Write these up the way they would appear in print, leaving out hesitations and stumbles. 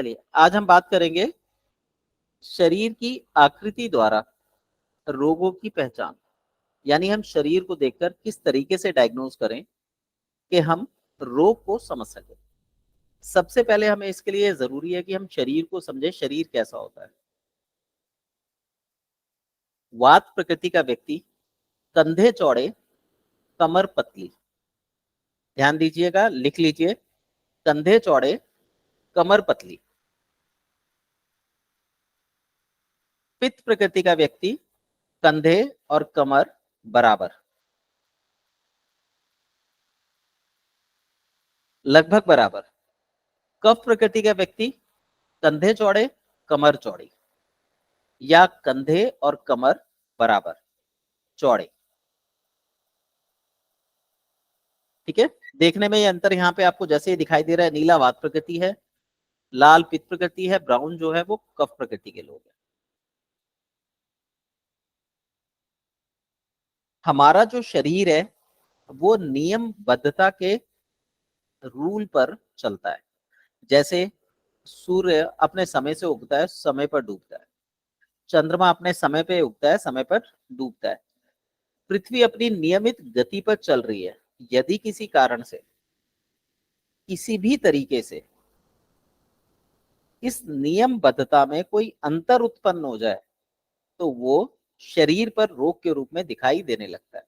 चलिए आज हम बात करेंगे शरीर की आकृति द्वारा रोगों की पहचान। यानी हम शरीर को देखकर किस तरीके से डायग्नोज करें कि हम रोग को समझ सकें। सबसे पहले हमें इसके लिए जरूरी है कि हम शरीर को समझें, शरीर कैसा होता है। वात प्रकृति का व्यक्ति कंधे चौड़े, कमर पतली। ध्यान दीजिएगा, लिख लीजिए, कंधे चौड़े, कमर पतली। पित्त प्रकृति का व्यक्ति कंधे और कमर बराबर, लगभग बराबर। कफ प्रकृति का व्यक्ति कंधे चौड़े, कमर चौड़ी, या कंधे और कमर बराबर चौड़े। ठीक है, देखने में ये अंतर यहाँ पे आपको जैसे ही दिखाई दे रहा है, नीला वात प्रकृति है, लाल पित्त प्रकृति है, ब्राउन जो है वो कफ प्रकृति के लोग हैं। हमारा जो शरीर है वो नियमबद्धता के रूल पर चलता है। जैसे सूर्य अपने समय से उगता है, समय पर डूबता है। चंद्रमा अपने समय पे उगता है, समय पर डूबता है। पृथ्वी अपनी नियमित गति पर चल रही है। यदि किसी कारण से, किसी भी तरीके से इस नियमबद्धता में कोई अंतर उत्पन्न हो जाए तो वो शरीर पर रोग के रूप में दिखाई देने लगता है।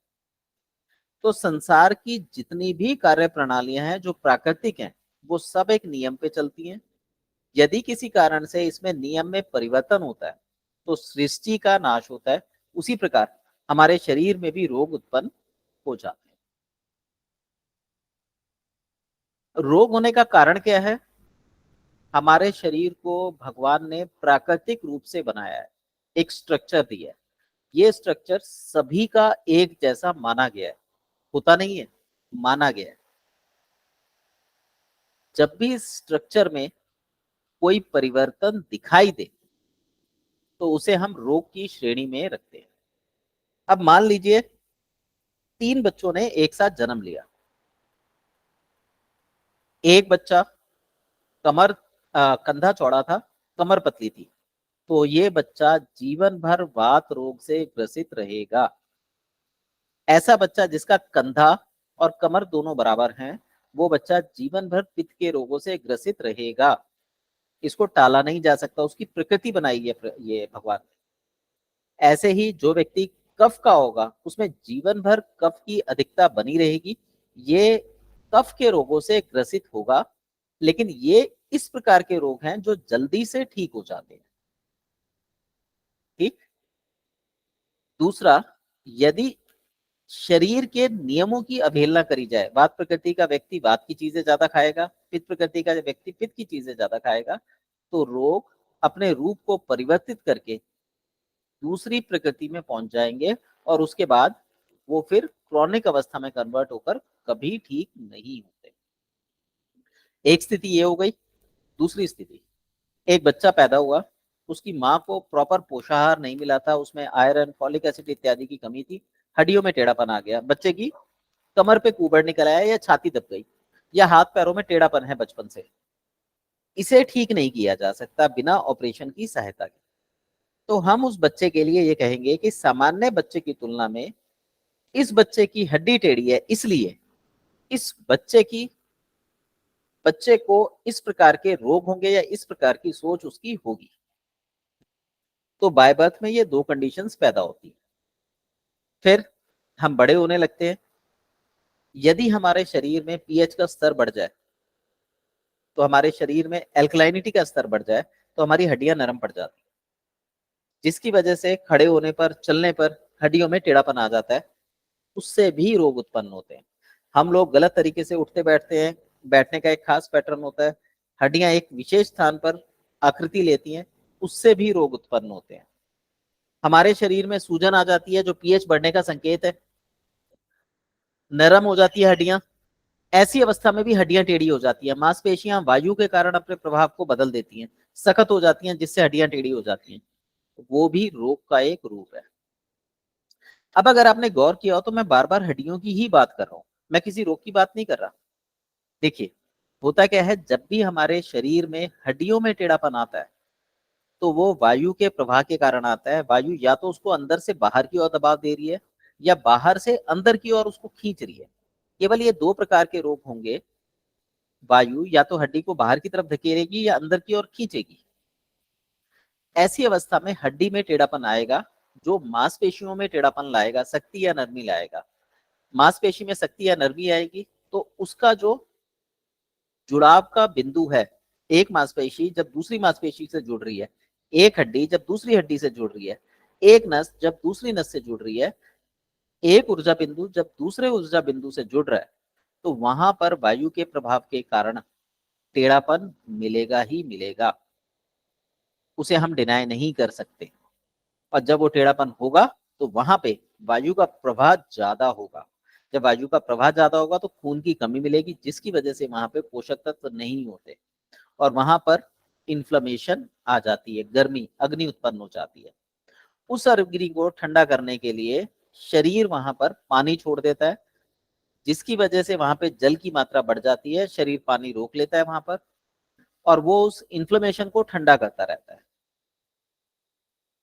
तो संसार की जितनी भी कार्य प्रणालियां हैं जो प्राकृतिक हैं, वो सब एक नियम पे चलती हैं। यदि किसी कारण से इसमें नियम में परिवर्तन होता है तो सृष्टि का नाश होता है। उसी प्रकार हमारे शरीर में भी रोग उत्पन्न हो जाते हैं। रोग होने का कारण क्या है? हमारे शरीर को भगवान ने प्राकृतिक रूप से बनाया है, एक स्ट्रक्चर दिया है। ये स्ट्रक्चर सभी का एक जैसा माना गया है, होता नहीं है, माना गया है। जब भी इस स्ट्रक्चर में कोई परिवर्तन दिखाई दे तो उसे हम रोग की श्रेणी में रखते हैं। अब मान लीजिए 3 बच्चों ने एक साथ जन्म लिया। एक बच्चा कमर कंधा चौड़ा था, कमर पतली थी, तो ये बच्चा जीवन भर वात रोग से ग्रसित रहेगा। ऐसा बच्चा जिसका कंधा और कमर दोनों बराबर हैं, वो बच्चा जीवन भर पित्त के रोगों से ग्रसित रहेगा। इसको टाला नहीं जा सकता, उसकी प्रकृति बनाई है ये भगवान ने। ऐसे ही जो व्यक्ति कफ का होगा उसमें जीवन भर कफ की अधिकता बनी रहेगी। ये कफ के रोगों से ग्रसित होगा, लेकिन ये इस प्रकार के रोग हैं जो जल्दी से ठीक हो जाते हैं। ठीक। दूसरा, यदि शरीर के नियमों की अवहेलना करी जाए, वात प्रकृति का व्यक्ति वात की चीजें ज्यादा खाएगा, पित्त प्रकृति का व्यक्ति पित्त की चीजें ज्यादा खाएगा, तो रोग अपने रूप को परिवर्तित करके दूसरी प्रकृति में पहुंच जाएंगे और उसके बाद वो फिर क्रॉनिक अवस्था में कन्वर्ट होकर कभी ठीक नहीं होते। एक स्थिति ये हो गई। दूसरी स्थिति, एक बच्चा पैदा हुआ, उसकी माँ को प्रॉपर पोषाहार नहीं मिला था, उसमें आयरन, फॉलिक एसिड इत्यादि की कमी थी, हड्डियों में टेढ़ापन आ गया, बच्चे की कमर पे कुबड़ निकल आया, या छाती दब गई, या हाथ पैरों में टेढ़ापन है बचपन से। इसे ठीक नहीं किया जा सकता बिना ऑपरेशन की सहायता के। तो हम उस बच्चे के लिए ये कहेंगे कि सामान्य बच्चे की तुलना में इस बच्चे की हड्डी टेढ़ी है, इसलिए इस बच्चे को इस प्रकार के रोग होंगे या इस प्रकार की सोच उसकी होगी। तो बाय बर्थ में ये दो कंडीशंस पैदा होती है। फिर हम बड़े होने लगते हैं। यदि हमारे शरीर में पीएच का स्तर बढ़ जाए, तो हमारे शरीर में एल्कलाइनिटी का स्तर बढ़ जाए, तो हमारी हड्डियां नरम पड़ जाती हैं, जिसकी वजह से खड़े होने पर, चलने पर हड्डियों में टेढ़ापन आ जाता है। उससे भी रोग उत्पन्न होते हैं। हम लोग गलत तरीके से उठते बैठते हैं, बैठने का एक खास पैटर्न होता है, हड्डियां एक विशेष स्थान पर आकृति लेती हैं, उससे भी रोग उत्पन्न होते हैं। हमारे शरीर में सूजन आ जाती है जो पीएच बढ़ने का संकेत है, नरम हो जाती है हड्डियां। ऐसी अवस्था में भी हड्डियां टेढ़ी हो जाती है, मांसपेशियां वायु के कारण अपने प्रभाव को बदल देती हैं, सख्त हो जाती हैं, जिससे हड्डियां टेढ़ी हो जाती हैं। वो भी रोग का एक रूप है। अब अगर आपने गौर किया हो तो मैं बार बार हड्डियों की ही बात कर रहा हूं, मैं किसी रोग की बात नहीं कर रहा। देखिए, होता क्या है, जब भी हमारे शरीर में हड्डियों में टेढ़ापन आता है तो वो वायु के प्रवाह के कारण आता है। वायु या तो उसको अंदर से बाहर की ओर दबाव दे रही है या बाहर से अंदर की ओर उसको खींच रही है। केवल ये दो प्रकार के रोग होंगे। वायु या तो हड्डी को बाहर की तरफ धकेलेगी या अंदर की ओर खींचेगी। ऐसी अवस्था में हड्डी में टेढ़ापन आएगा, जो मांसपेशियों में टेढ़ापन लाएगा, शक्ति या नरमी लाएगा। मांसपेशी में शक्ति या नरमी आएगी तो उसका जो जुड़ाव का बिंदु है, एक मांसपेशी जब दूसरी मांसपेशी से जुड़ रही है, एक हड्डी जब दूसरी हड्डी से जुड़ रही है, एक नस जब दूसरी नस से जुड़ रही है, एक ऊर्जा बिंदु जब दूसरे ऊर्जा बिंदु से जुड़ रहा है, तो वहां पर वायु के प्रभाव के कारण टेढ़ापन मिलेगा ही मिलेगा। उसे हम डिनाई नहीं कर सकते। और जब वो टेढ़ापन होगा तो वहां पे वायु का प्रवाह ज्यादा होगा। जब वायु का प्रवाह ज्यादा होगा तो खून की कमी मिलेगी, जिसकी वजह से वहां पे पोषक तत्व नहीं होते और वहां पर इन्फ्लेमेशन आ जाती है, गर्मी अग्नि उत्पन्न हो जाती है। उस अग्नि को ठंडा करने के लिए शरीर वहां पर पानी छोड़ देता है, जिसकी वजह से वहां पे जल की मात्रा बढ़ जाती है। शरीर पानी रोक लेता है वहां पर और वो उस इन्फ्लेमेशन को ठंडा करता रहता है।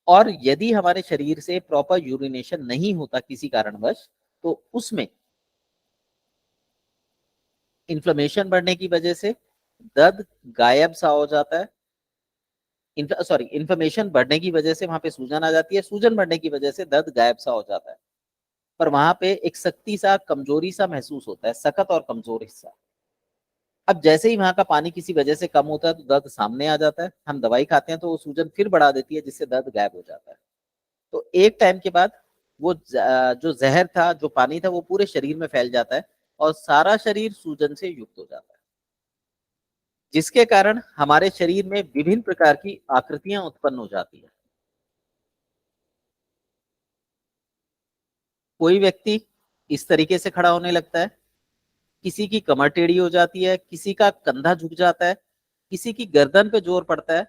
और यदि हमारे शरीर से प्रॉपर यूरिनेशन नहीं होता किसी कारणवश, तो उसमें इन्फ्लेमेशन बढ़ने की वजह से दर्द गायब सा हो जाता है। इन्फ्लेमेशन बढ़ने की वजह से वहां पे सूजन आ जाती है, सूजन बढ़ने की वजह से दर्द गायब सा हो जाता है। पर वहां पे एक सख्ती सा, कमजोरी सा महसूस होता है, सख्त और कमजोर हिस्सा। अब जैसे ही वहां का पानी किसी वजह से कम होता है तो दर्द सामने आ जाता है। हम दवाई खाते हैं तो वो सूजन फिर बढ़ा देती है, जिससे दर्द गायब हो जाता है। तो एक टाइम के बाद वो जो जहर था, जो पानी था, वो पूरे शरीर में फैल जाता है और सारा शरीर सूजन से युक्त हो जाता है, जिसके कारण हमारे शरीर में विभिन्न प्रकार की आकृतियां उत्पन्न हो जाती है। कोई व्यक्ति इस तरीके से खड़ा होने लगता है, किसी की कमर टेढ़ी हो जाती है, किसी का कंधा झुक जाता है, किसी की गर्दन पे जोर पड़ता है।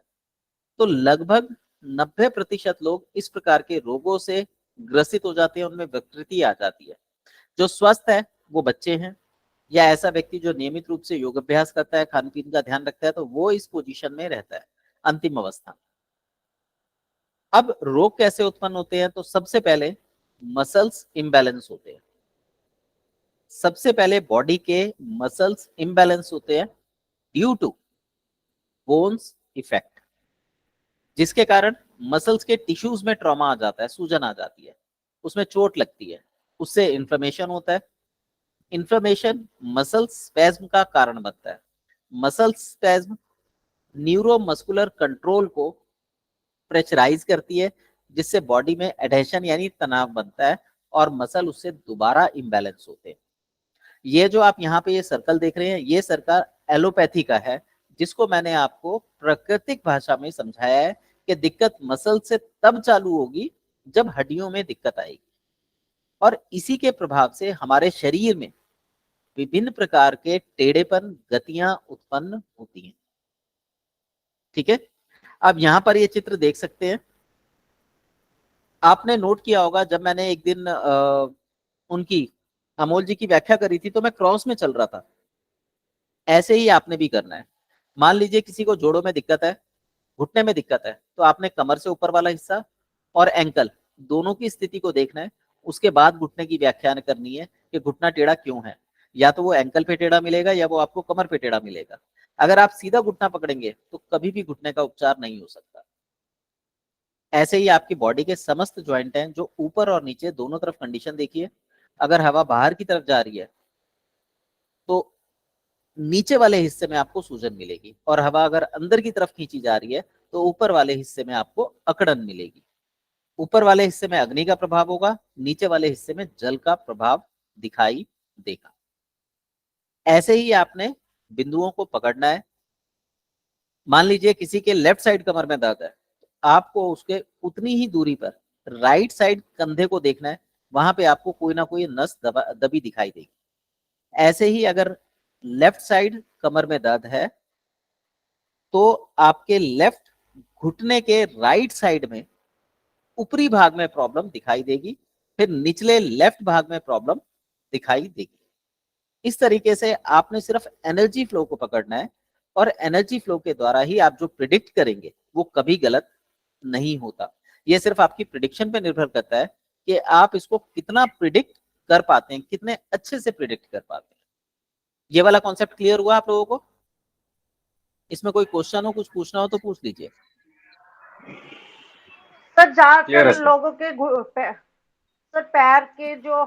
तो लगभग 90% लोग इस प्रकार के रोगों से ग्रसित हो जाते हैं, उनमें विकृति आ जाती है। जो स्वस्थ है वो बच्चे हैं या ऐसा व्यक्ति जो नियमित रूप से योग अभ्यास करता है, खान पीन का ध्यान रखता है, तो वो इस पोजीशन में रहता है, अंतिम अवस्था। अब रोग कैसे उत्पन्न होते हैं, तो सबसे पहले मसल्स इम्बैलेंस होते हैं। सबसे पहले बॉडी के मसल्स इम्बैलेंस होते हैं ड्यू टू बोन्स इफेक्ट, जिसके कारण मसल्स के टिश्यूज में ट्रॉमा आ जाता है, सूजन आ जाती है, उसमें चोट लगती है, उससे इन्फ्लेमेशन होता है। इन्फ्लेमेशन मसल स्पैज्म का कारण बनता है। मसल स्पैज्म न्यूरोमस्कुलर कंट्रोल को प्रेशराइज करती है, जिससे बॉडी में एडहेशन यानी तनाव बनता है और मसल उससे दोबारा इम्बैलेंस होते हैं। ये जो आप यहाँ पे ये सर्कल देख रहे हैं, ये सर्कल एलोपैथी का है, जिसको मैंने आपको प्राकृतिक भाषा में समझाया है कि दिक्कत मसल से तब चालू होगी जब हड्डियों में दिक्कत आएगी। और इसी के प्रभाव से हमारे शरीर में विभिन्न प्रकार के टेढ़ेपन, गतियां उत्पन्न होती हैं। ठीक है, अब यहां पर ये चित्र देख सकते हैं। आपने नोट किया होगा, जब मैंने एक दिन उनकी अमोल जी की व्याख्या करी थी तो मैं क्रॉस में चल रहा था। ऐसे ही आपने भी करना है। मान लीजिए किसी को जोड़ों में दिक्कत है, घुटने में दिक्कत है, तो आपने कमर से ऊपर वाला हिस्सा और एंकल दोनों की स्थिति को देखना है। उसके बाद घुटने की व्याख्या करनी है कि घुटना टेढ़ा क्यों है। या तो वो एंकल पे टेढ़ा मिलेगा या वो आपको कमर पे टेढ़ा मिलेगा। अगर आप सीधा घुटना पकड़ेंगे तो कभी भी घुटने का उपचार नहीं हो सकता। ऐसे ही आपकी बॉडी के समस्त ज्वाइंट हैं, जो ऊपर और नीचे दोनों तरफ कंडीशन देखिए। अगर हवा बाहर की तरफ जा रही है तो नीचे वाले हिस्से में आपको सूजन मिलेगी, और हवा अगर अंदर की तरफ खींची जा रही है तो ऊपर वाले हिस्से में आपको अकड़न मिलेगी। ऊपर वाले हिस्से में अग्नि का प्रभाव होगा, नीचे वाले हिस्से में जल का प्रभाव दिखाई देगा। ऐसे ही आपने बिंदुओं को पकड़ना है। मान लीजिए किसी के लेफ्ट साइड कमर में दर्द है, आपको उसके उतनी ही दूरी पर राइट साइड कंधे को देखना है, वहां पे आपको कोई ना कोई नस दबी दिखाई देगी। ऐसे ही अगर लेफ्ट साइड कमर में दर्द है तो आपके लेफ्ट घुटने के राइट साइड में ऊपरी भाग में प्रॉब्लम दिखाई देगी, फिर निचले लेफ्ट भाग में प्रॉब्लम दिखाई देगी। इस तरीके से आपने सिर्फ एनर्जी फ्लो को पकड़ना है, और एनर्जी फ्लो के द्वारा ही आप जो प्रिडिक्ट करेंगे वो कभी गलत नहीं होता। ये सिर्फ आपकी प्रिडिक्शन पे निर्भर करता है कि आप इसको कितना प्रिडिक्ट कर पाते हैं, कितने अच्छे से प्रिडिक्ट कर पाते हैं। ये वाला कॉन्सेप्ट क्लियर हुआ आप लोगों को? इसमें कोई क्वेश्चन हो, कुछ पूछना हो तो पूछ लीजिए। सर क्लियर है ज्यादातर सर। लोगों के सर पैर के जो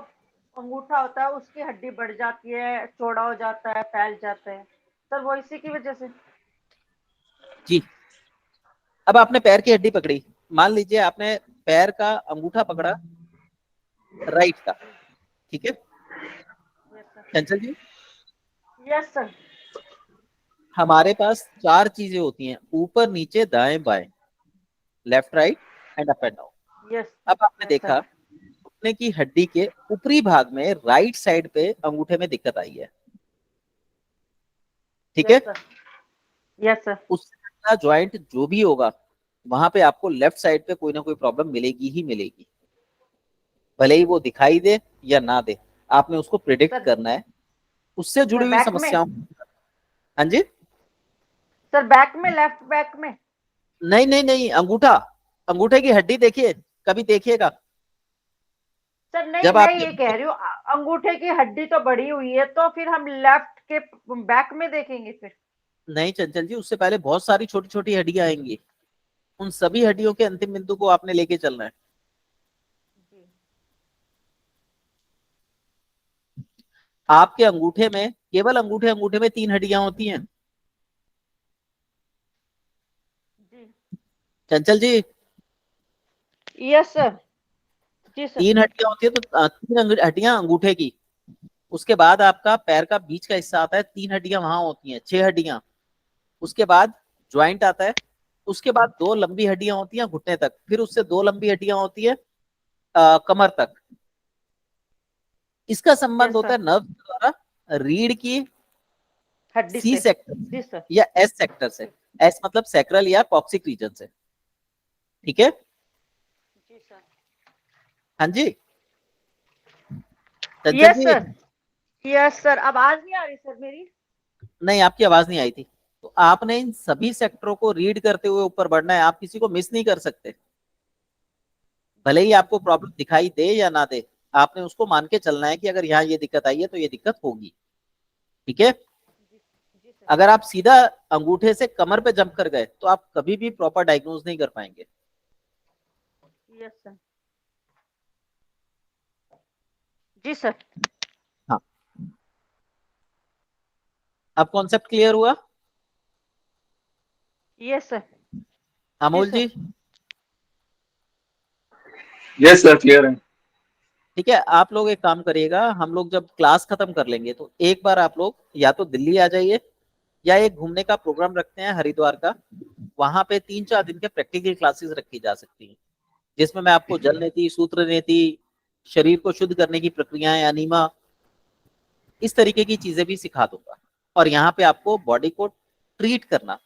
अंगूठा होता है उसकी हड्डी बढ़ जाती है, चौड़ा हो जाता है, फैल जाता है, सर वो इसी की वजह से। जी, अब आपने पैर की हड्डी पकड़ी, मान लीजिए आपने पैर का अंगूठा पकड़ा राइट का, ठीक है यस सर। चंचल जी? Yes sir. हमारे पास चार चीजें होती हैं, ऊपर नीचे दाएं बाएं, left right and up and down. Yes अब आपने यस देखा सर। घुटने की हड्डी के ऊपरी भाग में राइट साइड पे अंगूठे में दिक्कत आई है, ठीक यस है? सर। Yes sir. उससे अगला ज्वाइंट जो भी होगा वहां पे आपको लेफ्ट साइड पे कोई ना कोई प्रॉब्लम मिलेगी ही मिलेगी, भले ही वो दिखाई दे या ना दे। आपने उसको प्रिडिक्ट सर करना है, उससे सर जुड़ी हुई बैक में। समस्याओं। हाँ जी? सर बैक में, लेफ्ट बैक में। नहीं नहीं नहीं, अंगूठा, अंगूठे की हड्डी देखिए, कभी देखिएगा सर नहीं, जब मैं आप ये कह रही हूँ अंगूठे की हड्डी तो बड़ी हुई है, तो फिर हम लेफ्ट के बैक में देखेंगे फिर। नहीं चंचल जी, उससे पहले बहुत सारी छोटी छोटी हड्डियां आएंगी, उन सभी हड्डियों के अंतिम बिंदु को आपने लेके चलना है। जी आपके अंगूठे में, केवल अंगूठे अंगूठे में 3 हड्डियां होती हैं जी। चंचल जी। Yes sir. जी सर। 3 हड्डियां होती है, तो 3 हड्डियां अंगूठे की, उसके बाद आपका पैर का बीच का हिस्सा आता है, 3 हड्डियां वहां होती हैं, 6 हड्डियां। उसके बाद ज्वाइंट आता है, उसके बाद 2 लंबी हड्डियां होती हैं घुटने तक, फिर उससे 2 लंबी हड्डियां होती है कमर तक। इसका संबंध यस होता सर। है नर्व के द्वारा रीढ़ की हड्डी सी से। सेक्टर जी सर। या एस सेक्टर से। एस मतलब सैक्रल या कॉक्सिक रीजन से, ठीक है? जी सर। हाँ जी चंचल यस जी। सर। यस सर, आवाज नहीं आ रही सर मेरी? नहीं, आपकी आवाज नहीं आई थी। तो आपने इन सभी सेक्टरों को रीड करते हुए ऊपर बढ़ना है, आप किसी को मिस नहीं कर सकते, भले ही आपको प्रॉब्लम दिखाई दे या ना दे। आपने उसको मान के चलना है कि अगर यहाँ ये दिक्कत आई है तो ये दिक्कत होगी, ठीक है? जी जी सर। अगर आप सीधा अंगूठे से कमर पे जंप कर गए तो आप कभी भी प्रॉपर डायग्नोज नहीं कर पाएंगे। Yes sir. जी सर। हाँ, अब कॉन्सेप्ट क्लियर हुआ? Yes sir. जी अमोल सर। जी? यस सर, क्लियर है। ठीक है, आप लोग एक काम करिएगा, हम लोग जब क्लास खत्म कर लेंगे तो एक बार आप लोग या तो दिल्ली आ जाइए, या एक घूमने का प्रोग्राम रखते हैं हरिद्वार का, वहां पे 3-4 दिन के प्रैक्टिकल क्लासेस रखी जा सकती हैं, जिसमें मैं आपको जल नीति, सूत्र नीति, शरीर को शुद्ध करने की प्रक्रियाएं, अनीमा, इस तरीके की चीजें भी सिखा दूंगा। और यहाँ पे आपको बॉडी को ट्रीट करना,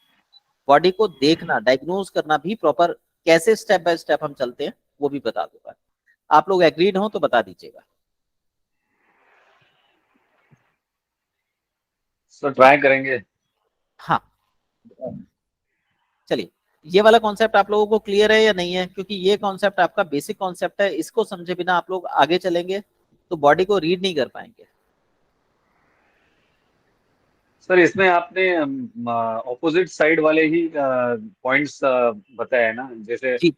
बॉडी को देखना, डायग्नोज करना भी प्रॉपर, कैसे स्टेप बाय स्टेप हम चलते हैं वो भी बता दूंगा। आप लोग एग्रीड हो तो बता दीजिएगा। सर ट्राई करेंगे। हाँ, चलिए, ये वाला कॉन्सेप्ट आप लोगों को क्लियर है या नहीं है? क्योंकि ये कॉन्सेप्ट आपका बेसिक कॉन्सेप्ट है, इसको समझे बिना आप लोग आगे चलेंगे तो बॉडी को रीड नहीं कर पाएंगे। सर इसमें आपने ऑपोजिट साइड वाले ही पॉइंट्स बताए हैं ना, जैसे जी,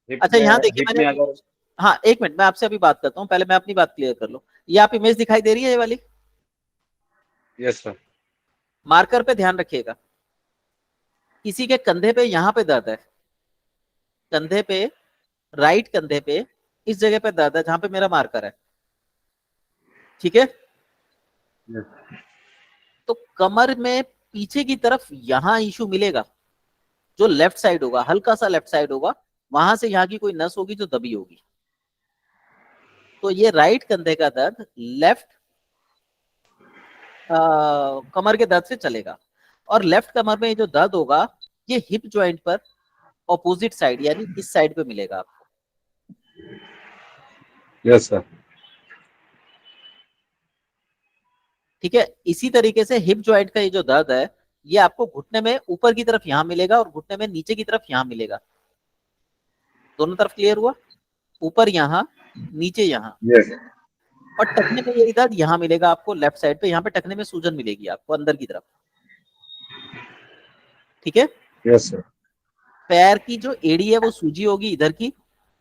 हिप अच्छा में यहाँ देखिए हिप में मैंने, अगर। हाँ एक मिनट, मैं आपसे अभी बात करता हूँ, पहले मैं अपनी बात क्लियर कर लूँ। ये आप इमेज दिखाई दे रही है ये वाली? Yes sir. मार्कर पे ध्यान रखिएगा, किसी के कंधे पे यहाँ पे दर्द है, कंधे पे, राइट कंधे पे इस जगह पे दर्द है जहां पे मेरा मार्कर है, ठीक है? तो कमर में पीछे की तरफ यहाँ इशू मिलेगा, जो लेफ्ट साइड होगा, हल्का सा लेफ्ट साइड होगा, वहां से यहाँ की कोई नस होगी जो दबी होगी। तो ये राइट कंधे का दर्द लेफ्ट कमर के दर्द से चलेगा। और लेफ्ट कमर में ये जो दर्द होगा, ये हिप जॉइंट पर ऑपोजिट साइड यानी इस साइड पे मिलेगा आपको। Yes sir. ठीक है। इसी तरीके से हिप जॉइंट का ये जो दर्द है, ये आपको घुटने में ऊपर की तरफ यहां मिलेगा और घुटने में नीचे की तरफ यहां मिलेगा। दोनों तरफ क्लियर हुआ? ऊपर यहाँ, नीचे यहाँ। यस और टखने में ये दर्द यहाँ मिलेगा आपको लेफ्ट साइड पे, यहाँ पे टखने में सूजन मिलेगी आपको अंदर की तरफ। ठीक है। Yes sir. पैर की जो एड़ी है वो सूजी होगी इधर की,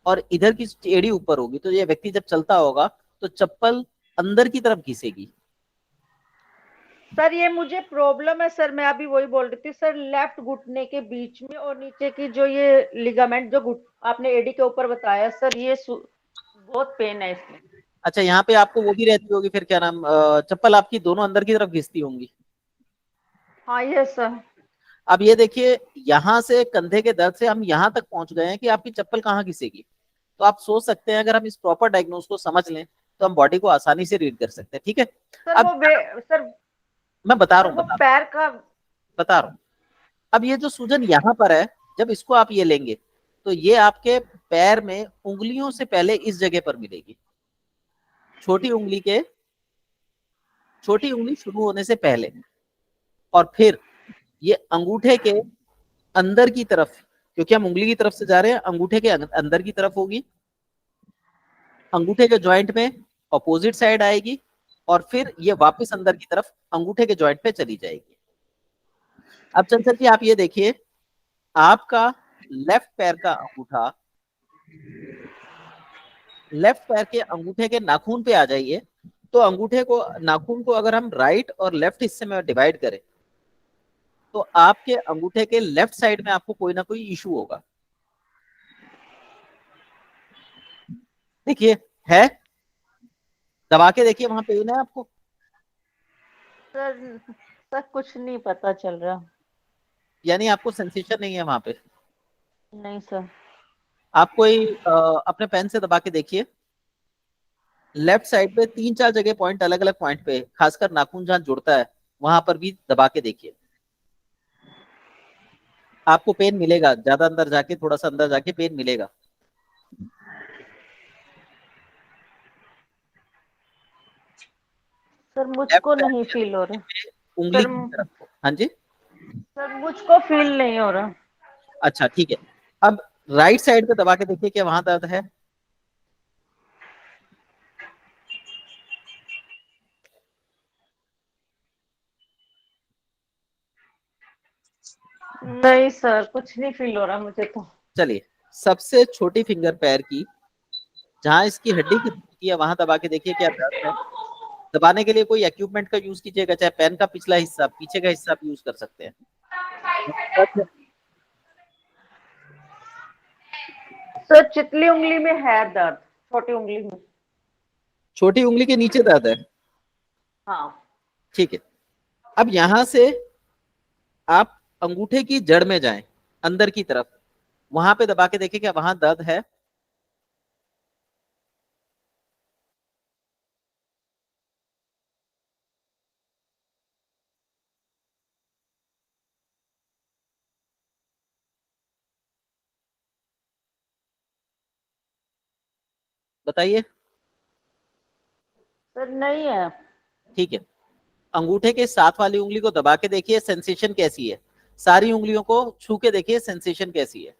और इधर की एड़ी ऊपर होगी। तो ये व्यक्ति जब चलता होगा तो चप्पल अंदर की तरफ घिसेगी। सर ये मुझे प्रॉब्लम है सर, मैं अभी वही बोल रही थी सर, लेफ्ट घुटने के बीच में और नीचे की जो ये लिगामेंट जो आपने एडी के ऊपर बताया सर, ये बहुत पेन है इसमें। अच्छा, यहाँ पे आपको वो भी रहती होगी फिर, क्या नाम, चप्पल आपकी दोनों अंदर की तरफ घिसती होंगी। हाँ ये सर। अब ये देखिए, यहाँ से कंधे के दर्द से हम यहाँ तक पहुंच गए हैं कि आपकी चप्पल कहाँ घिसेगी। तो आप सोच सकते हैं अगर हम इस प्रॉपर डायग्नोस को समझ लें तो हम बॉडी को आसानी से रीड कर सकते हैं। ठीक है। सर अब वो सर मैं बता रहा सर हूँ वो पैर का। बता रहा हूँ। अब ये जो सूजन यहाँ पर है, जब इसको आप ये लेंगे तो ये आपके पैर में उंगलियों से पहले इस जगह पर मिलेगी। छोटी उंगली के, छोटी उंगली शुरू होने से पहले, और फिर ये अंगूठे के अंदर की तरफ, क्योंकि हम उंगली की तरफ से जा रहे हैं, अंगूठे के अंदर की तरफ होगी। अंगूठे के जॉइंट में अपोजिट साइड आएगी, और फिर ये वापस अंदर की तरफ अंगूठे के जॉइंट पे चली जाएगी। अब चंचल जी आप ये देखिए, आपका लेफ्ट पैर का अंगूठा, लेफ्ट पैर के अंगूठे के नाखून पे आ जाइए। तो अंगूठे को, नाखून को अगर हम राइट और लेफ्ट हिस्से में डिवाइड करें तो आपके अंगूठे के लेफ्ट साइड में आपको कोई ना कोई इशू होगा। देखिए, है, दबा के देखिए, वहां पेन है आपको? सर सर कुछ नहीं पता चल रहा। यानी आपको सेंसेशन नहीं है वहां पे? नहीं सर। आप कोई अपने पेन से दबा के देखिए, लेफ्ट साइड पे 3-4 जगह पॉइंट, अलग अलग पॉइंट पे, खासकर नाखून जहां जुड़ता है वहां पर भी दबा के देखिए। आपको पेन मिलेगा, ज्यादा अंदर जाके, थोड़ा सा अंदर जाके पेन मिलेगा। सर लेफ्ट मुझको पैर नहीं के फील हो रहा। उंगली सर की तरफ को। हाँ जी। सर मुझको फील नहीं हो रहा। अच्छा ठीक है। अब राइट साइड पे दबा के देखिए क्या वहां दर्द है? नहीं सर कुछ नहीं फील हो रहा मुझे तो। चलिए, सबसे छोटी फिंगर पैर की, जहां इसकी हड्डी की होती है वहां दबा के देखिए क्या दर्द है। दबाने के लिए कोई इक्विपमेंट का यूज कीजिएगा, चाहे पेन का पिछला हिस्सा, पीछे का हिस्सा आप यूज कर सकते हैं। सर चितली उंगली में है दर्द, छोटी उंगली में। छोटी उंगली के नीचे दर्द है? हाँ। ठीक है। अब यहां से आप अंगूठे की जड़ में जाएं, अंदर की तरफ, वहां पे दबा के देखिए क्या वहां दर्द है? बताइए। सर नहीं है। ठीक है। अंगूठे के साथ वाली उंगली को दबा के देखिए सेंसेशन कैसी है। सारी उंगलियों को छू के देखिए सेंसेशन कैसी है।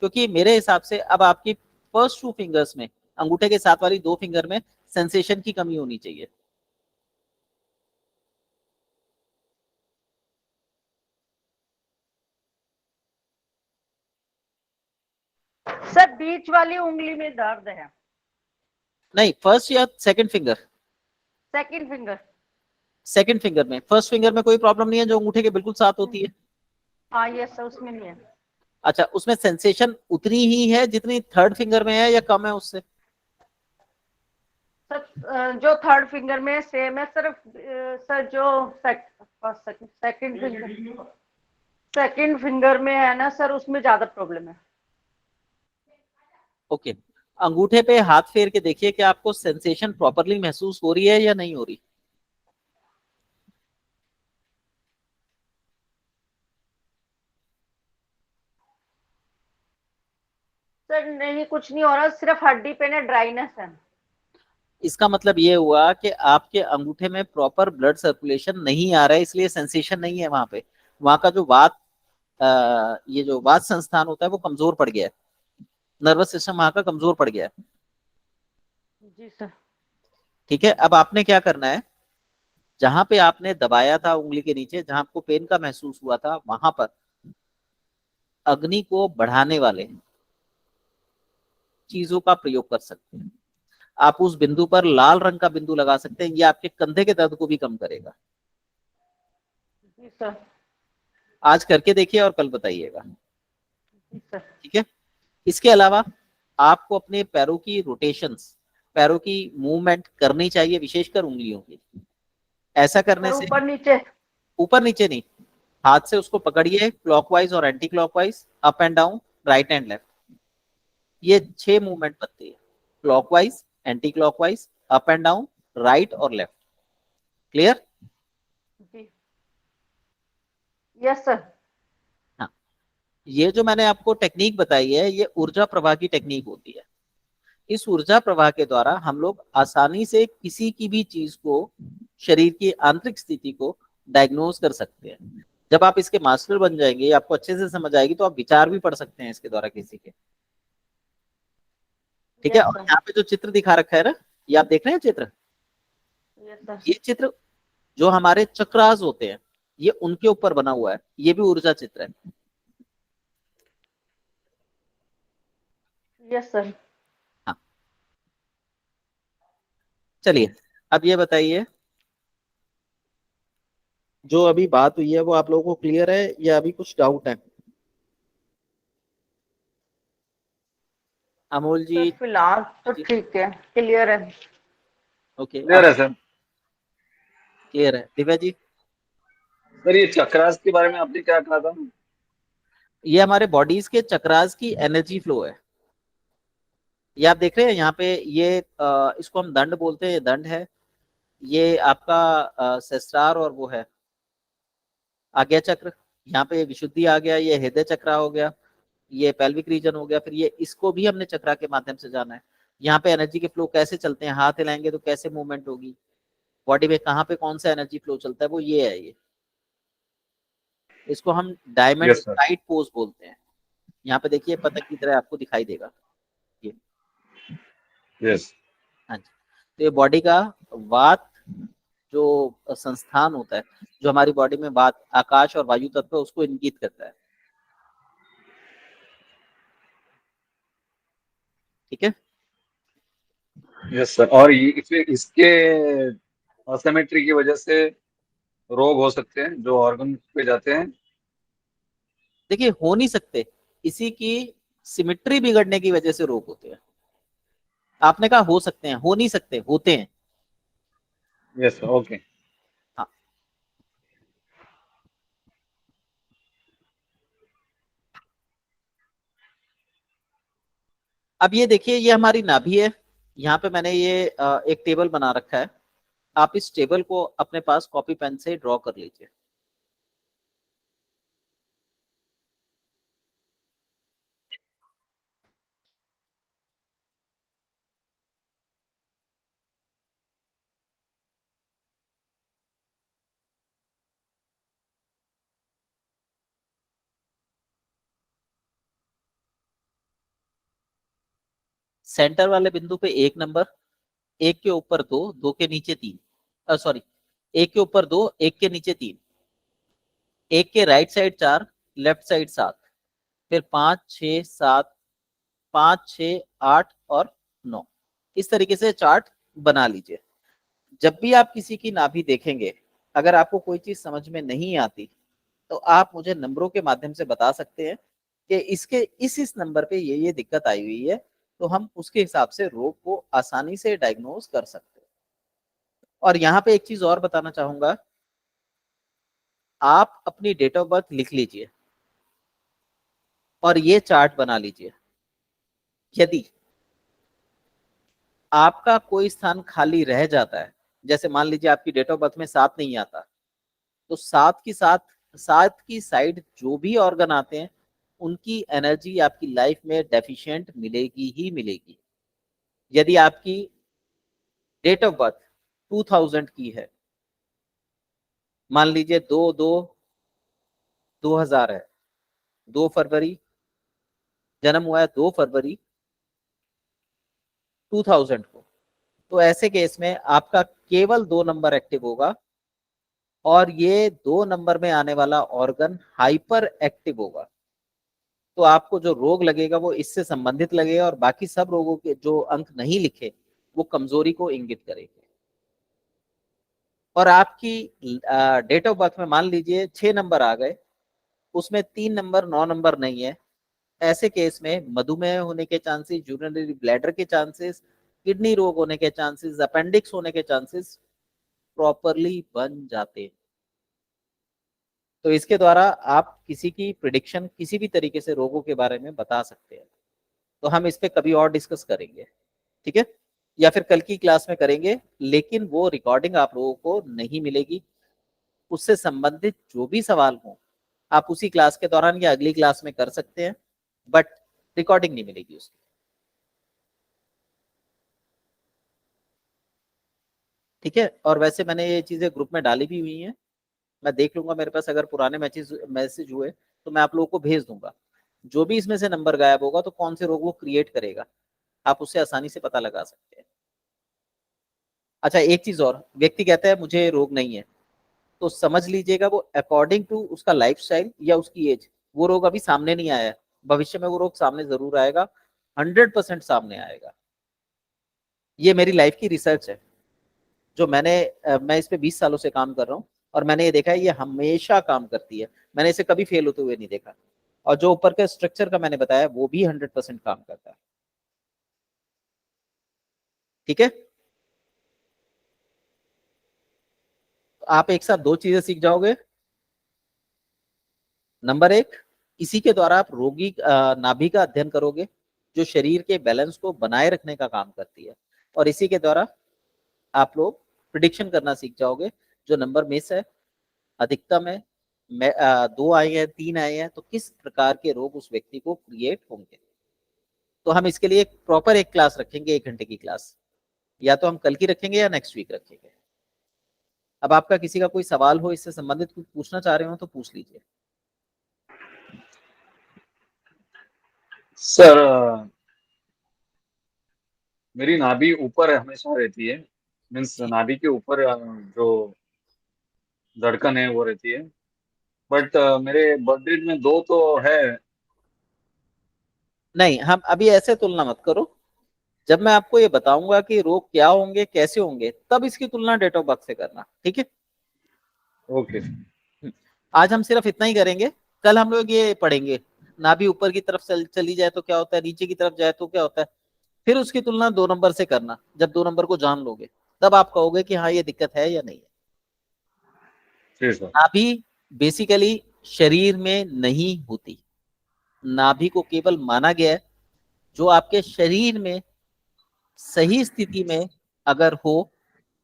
क्योंकि मेरे हिसाब से अब आपकी फर्स्ट 2 फिंगर्स में, अंगूठे के साथ वाली 2 फिंगर में सेंसेशन की कमी होनी चाहिए। सर बीच वाली उंगली में दर्द है। नहीं, फर्स्ट या second finger? Second finger. Second finger में, फर्स्ट फिंगर में कोई प्रॉब्लम नहीं है जो अंगूठे के बिल्कुल साथ होती है? हाँ ये सर उसमें नहीं है। अच्छा, उसमें सेंसेशन उतनी ही है जितनी थर्ड फिंगर में है या कम है उससे? सर जो थर्ड फिंगर में सेम है सर। सर जो सेकंड फिंगर, सेकंड फिंगर में है ना सर, उसमें ज्यादा प्रॉब्लम है। ओके। अंगूठे पे हाथ फेर के देखिए कि आपको सेंसेशन प्रॉपरली महसूस हो रही है या नहीं हो रही। सर नहीं कुछ नहीं हो रहा, सिर्फ हड्डी पे ना ड्राइनेस है। इसका मतलब ये हुआ कि आपके अंगूठे में प्रॉपर ब्लड सर्कुलेशन नहीं आ रहा है, इसलिए सेंसेशन नहीं है वहां पे। वहां का जो वात ये जो वात संस्थान होता है वो कमजोर पड़ गया है, नर्वस सिस्टम वहां का कमजोर पड़ गया है। जी सर। ठीक है, अब आपने क्या करना है, जहां पे आपने दबाया था उंगली के नीचे, जहां आपको पेन का महसूस हुआ था, वहां पर अग्नि को बढ़ाने वाले चीजों का प्रयोग कर सकते हैं। आप उस बिंदु पर लाल रंग का बिंदु लगा सकते हैं, ये आपके कंधे के दर्द को भी कम करेगा। जी सर। आज करके देखिए और कल बताइएगा। जी सर। ठीक है, इसके अलावा आपको अपने पैरों की रोटेशंस, पैरों की मूवमेंट करनी चाहिए, विशेषकर उंगलियों की। ऐसा करने सर से, ऊपर नीचे। ऊपर नीचे नहीं, हाथ से उसको पकड़िए क्लॉकवाइज और anti clockwise, up and down, right and left. ये 6 मूवमेंट बनती है, clockwise, anti clockwise, up and down, right और लेफ्ट। क्लियर? जी। Yes sir. हाँ, ये जो मैंने आपको टेक्निक बताई है, ये ऊर्जा प्रवाह की टेक्निक होती है। इस ऊर्जा प्रवाह के द्वारा हम लोग आसानी से किसी की भी चीज को, शरीर की आंतरिक स्थिति को डायग्नोज कर सकते हैं। जब आप इसके मास्टर बन जाएंगे, आपको अच्छे से समझ आएगी, तो आप विचार भी पढ़ सकते हैं इसके द्वारा किसी के। ठीक है, यस और सर। यहाँ पे जो चित्र दिखा रखा है ना, ये आप देख रहे हैं चित्र, यस सर। ये चित्र जो हमारे चक्रास होते हैं, ये उनके ऊपर बना हुआ है, ये भी ऊर्जा चित्र है। Yes sir. हाँ, चलिए, अब ये बताइए, जो अभी बात हुई है वो आप लोगों को क्लियर है या अभी कुछ डाउट है? अमोल जी? सर फिलहाल तो जी, ठीक है, क्लियर है। ओके, क्लियर आप है सर। क्लियर है? दिव्या जी? सर ये चक्रास के बारे में आपने क्या कहा था? ये हमारे बॉडीज के चक्रास की एनर्जी फ्लो है। ये आप देख रहे हैं यहाँ पे, ये इसको हम दंड बोलते हैं, ये दंड है। ये आपका सहस्त्रार और वो है आज्ञा चक्र। यहाँ पे विशुद्धि आ गया, ये हृदय चक्र हो गया, ये पेल्विक रीजन हो गया। फिर ये, इसको भी हमने चक्रा के माध्यम से जाना है। यहाँ पे एनर्जी के फ्लो कैसे चलते हैं, हाथ हिलाएंगे तो कैसे मूवमेंट होगी, बॉडी में कहाँ पे कौन सा एनर्जी फ्लो चलता है, वो ये है। ये, इसको हम diamond yes sir. Tight pose बोलते हैं। यहाँ पे देखिए, पतंग की तरह आपको दिखाई देगा ये। यस। हाँ जी, तो ये बॉडी का वात जो संस्थान होता है, जो हमारी बॉडी में वात, आकाश और वायु तत्व है, उसको इंगित करता है। ठीक है, यस सर। और ये इसके असिमेट्री की वजह से रोग हो सकते हैं जो ऑर्गन पे जाते हैं। देखिए हो नहीं सकते, इसी की सिमेट्री बिगड़ने की वजह से रोग होते हैं। आपने कहा हो सकते हैं, हो नहीं सकते, होते हैं। Yes sir. ओके। हाँ, अब ये देखिए, ये हमारी नाभि है। यहाँ पे मैंने ये एक टेबल बना रखा है। आप इस टेबल को अपने पास कॉपी पेन से ड्रॉ कर लीजिए। सेंटर वाले बिंदु पे 1 नंबर, 1 के ऊपर 2, 2 के नीचे 3, सॉरी, 1 के ऊपर 2, 1 के नीचे 3, 1 के राइट साइड 4, लेफ्ट साइड 7, फिर 5, 6, 7, 5, 6, 8 और 9। इस तरीके से चार्ट बना लीजिए। जब भी आप किसी की नाभि देखेंगे, अगर आपको कोई चीज समझ में नहीं आती, तो आप मुझे नंबरों के माध्यम से बता सकते हैं कि इसके इस नंबर पे ये दिक्कत आई हुई है, तो हम उसके हिसाब से रोग को आसानी से डायग्नोज कर सकते हैं। और यहाँ पे एक चीज और बताना चाहूंगा, आप अपनी डेट ऑफ बर्थ लिख लीजिए और ये चार्ट बना लीजिए। यदि आपका कोई स्थान खाली रह जाता है, जैसे मान लीजिए आपकी डेट ऑफ बर्थ में 7 नहीं आता, तो 7 की साइड जो भी ऑर्गन आते हैं, उनकी एनर्जी आपकी लाइफ में डेफिशिएंट मिलेगी ही मिलेगी। यदि आपकी डेट ऑफ बर्थ 2000 की है, मान लीजिए 2/2/2000 है, 2 फरवरी जन्म हुआ है, 2 फरवरी 2000 को, तो ऐसे केस में आपका केवल 2 नंबर एक्टिव होगा और ये 2 नंबर में आने वाला ऑर्गन हाइपर एक्टिव होगा। तो आपको जो रोग लगेगा वो इससे संबंधित लगेगा और बाकी सब रोगों के जो अंक नहीं लिखे वो कमजोरी को इंगित करेंगे। और आपकी डेट ऑफ बर्थ में मान लीजिए 6 नंबर आ गए, उसमें 3 नंबर 9 नंबर नहीं है, ऐसे केस में मधुमेह होने के चांसेस, यूरिनरी ब्लैडर के चांसेस, किडनी रोग होने के चांसेस, अपेंडिक्स होने के चांसेस प्रॉपरली बन जाते हैं। तो इसके द्वारा आप किसी की प्रिडिक्शन किसी भी तरीके से रोगों के बारे में बता सकते हैं। तो हम इस पे कभी और डिस्कस करेंगे, ठीक है, या फिर कल की क्लास में करेंगे, लेकिन वो रिकॉर्डिंग आप लोगों को नहीं मिलेगी। उससे संबंधित जो भी सवाल हो आप उसी क्लास के दौरान या अगली क्लास में कर सकते हैं, बट रिकॉर्डिंग नहीं मिलेगी उसकी। ठीक है, और वैसे मैंने ये चीजें ग्रुप में डाली भी हुई हैं, मैं देख लूंगा, मेरे पास अगर पुराने मैसेज हुए तो मैं आप लोगों को भेज दूंगा। जो भी इसमें से नंबर गायब होगा तो कौन से रोग वो क्रिएट करेगा आप उससे आसानी से पता लगा सकते हैं। अच्छा, एक चीज और, व्यक्ति कहता है मुझे रोग नहीं है, तो समझ लीजिएगा वो अकॉर्डिंग टू उसका लाइफस्टाइल या उसकी एज वो रोग अभी सामने नहीं आया है, भविष्य में वो रोग सामने जरूर आएगा, 100% सामने आएगा। ये मेरी लाइफ की रिसर्च है, जो मैं इस पे 20 सालों से काम कर रहा हूँ और मैंने ये देखा है ये हमेशा काम करती है, मैंने इसे कभी फेल होते हुए नहीं देखा। और जो ऊपर के स्ट्रक्चर का मैंने बताया वो भी 100% काम करता है। ठीक है, तो आप एक साथ दो चीजें सीख जाओगे। नंबर एक, इसी के द्वारा आप रोगी नाभि का अध्ययन करोगे जो शरीर के बैलेंस को बनाए रखने का काम करती है, और इसी के द्वारा आप लोग प्रिडिक्शन करना सीख जाओगे, जो नंबर मिस है, अधिकतम है, 2 आए हैं 3 आए हैं, तो किस प्रकार के रोग उस व्यक्ति को क्रिएट होंगे। तो हम इसके लिए प्रॉपर एक क्लास रखेंगे, 1 घंटे की क्लास, या तो हम कल की रखेंगे या नेक्स्ट वीक रखेंगे। अब आपका किसी का कोई सवाल हो इससे संबंधित कुछ पूछना चाह रहे हो तो पूछ लीजिए। सर मेरी नाभि ऊपर हमेशा रहती है, मीन्स नाभि के ऊपर जो धड़कन है वो रहती है, बट मेरे बर्थ डेट में 2 तो है। नहीं, हम अभी ऐसे तुलना मत करो, जब मैं आपको ये बताऊंगा कि रोग क्या होंगे कैसे होंगे तब इसकी तुलना डेट ऑफ बर्थ से करना, ठीक है। ओके। आज हम सिर्फ इतना ही करेंगे, कल हम लोग ये पढ़ेंगे नाभि ऊपर की तरफ चली जाए तो क्या होता है, नीचे की तरफ जाए तो क्या होता है, फिर उसकी तुलना 2 नंबर से करना। जब 2 नंबर को जान लोगे तब आप कहोगे कि हाँ ये दिक्कत है या नहीं है। ठीक सर। नाभि बेसिकली शरीर में नहीं होती, नाभि को केवल माना गया है जो आपके शरीर में सही स्थिति में अगर हो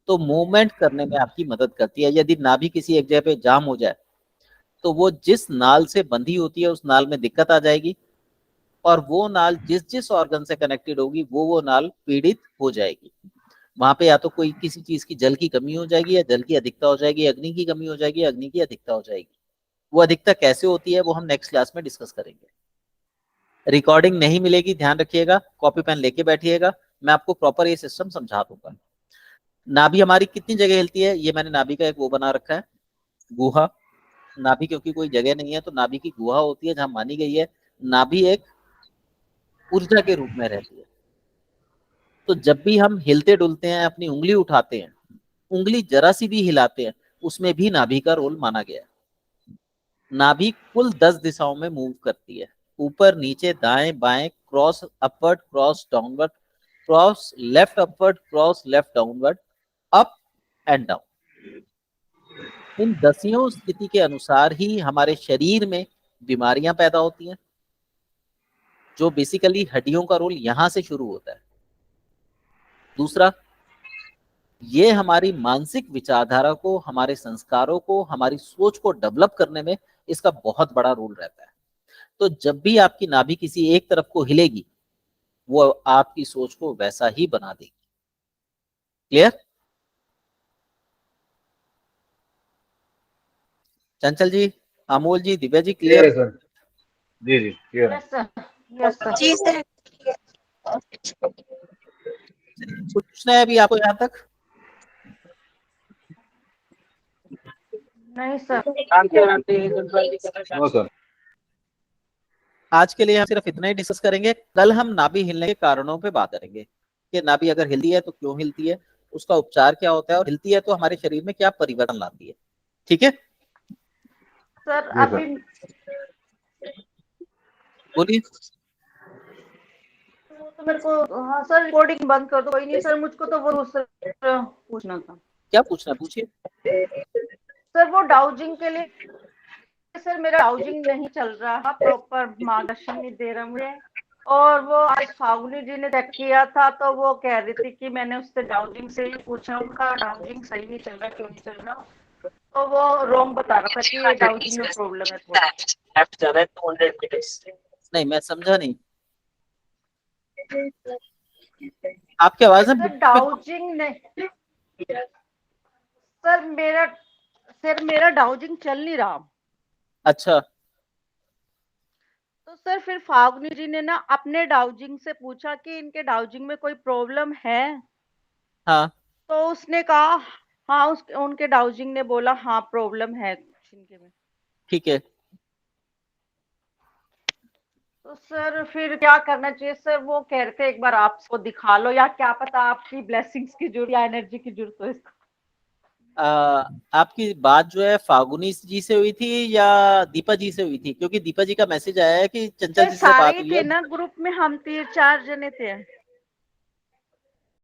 तो मूवमेंट करने में आपकी मदद करती है। यदि नाभि किसी एक जगह पे जाम हो जाए तो वो जिस नाल से बंधी होती है उस नाल में दिक्कत आ जाएगी, और वो नाल जिस जिस ऑर्गन से कनेक्टेड होगी वो नाल पीड़ित हो जाएगी। वहां पे या तो कोई किसी चीज की जल की कमी हो जाएगी या जल की अधिकता हो जाएगी, अग्नि की कमी हो जाएगी, अग्नि की अधिकता हो जाएगी। वो अधिकता कैसे होती है वो हम नेक्स्ट क्लास में डिस्कस करेंगे। रिकॉर्डिंग नहीं मिलेगी, ध्यान रखिएगा, कॉपी पेन लेके बैठिएगा, मैं आपको प्रॉपर ये सिस्टम समझा दूंगा। नाभि हमारी कितनी जगह हिलती है, ये मैंने नाभि का एक वो बना रखा है, गुहा। नाभि क्योंकि कोई जगह नहीं है तो नाभि की गुहा होती है जहां मानी गई है नाभि एक ऊर्जा के रूप में रहती है। तो जब भी हम हिलते डुलते हैं, अपनी उंगली उठाते हैं, उंगली जरा सी भी हिलाते हैं, उसमें भी नाभि का रोल माना गया है। नाभि कुल 10 दिशाओं में मूव करती है, ऊपर नीचे दाएं बाएं, cross upward cross downward, cross left upward cross left downward, up and down. इन दसियों स्थिति के अनुसार ही हमारे शरीर में बीमारियां पैदा होती हैं, जो बेसिकली हड्डियों का रोल यहां से शुरू होता है। दूसरा, ये हमारी मानसिक विचारधारा को, हमारे संस्कारों को, हमारी सोच को डेवलप करने में इसका बहुत बड़ा रोल रहता है। तो जब भी आपकी नाभि किसी एक तरफ को हिलेगी वो आपकी सोच को वैसा ही बना देगी। क्लियर? चंचल जी, अमोल जी, दिव्या जी, क्लियर है क्लियर? सर। जी जी क्लियर है। Yes sir, yes sir. जी सर। कुछ पूछना है अभी आपको यहाँ तक? नहीं सर। No sir. आज के लिए हम सिर्फ इतना ही डिस्कस करेंगे। कल हम नाभि हिलने के कारणों पे बात करेंगे कि नाभि अगर हिलती है तो क्यों हिलती है, उसका उपचार क्या होता है, और हिलती है तो हमारे शरीर में क्या परिवर्तन लाती है। ठीक है, सर जी अभी बोलिए। तो मेरे को, हाँ सर रिकॉर्डिंग बंद कर दो, कोई नहीं सर, मुझको तो वो दूसरा पूछना था। क्या पूछना है, पूछिए। सर वो डाउजिंग के लिए, सर मेरा डाउजिंग नहीं चल रहा, प्रॉपर मार्गदर्शन नहीं दे रहा मुझे। और वो आज फागुनी जी ने चेक किया था तो वो कह रही थी कि मैंने उससे डाउजिंग से ही पूछा, उनका डाउजिंग सही नहीं चल रहा, क्यों नहीं चल रहा, तो वो रॉन्ग बता रहा था कि ये डाउजिंग में प्रॉब्लम है थोड़ा। लेफ्ट जाना है 200 मीटर्स। नहीं, मैं समझा नहीं, आपकी आवाज सर में डाउजिंग नहीं सर, मेरा डाउजिंग चल नहीं रहा। अच्छा, तो सर फिर फागुनी जी ने ना अपने डाउजिंग से पूछा कि इनके डाउजिंग में कोई प्रॉब्लम है, हाँ, तो उसने कहा हाँ, उनके डाउजिंग ने बोला हाँ प्रॉब्लम है कुछ इनके में। ठीक है। तो सर फिर क्या करना चाहिए सर? वो कह रहे थे एक बार आपको दिखा लो, या क्या पता आपकी ब्लेसिंग्स की जरूरत या एनर्जी की जरूरत हो इसको। आपकी बात जो है फागुनी जी से हुई थी या दीपा जी से हुई थी? क्योंकि दीपा जी का मैसेज आया है कि चंचल सर जी से सारे बात ही हुई थे है। ना ग्रुप में, हम 3-4 जने थे।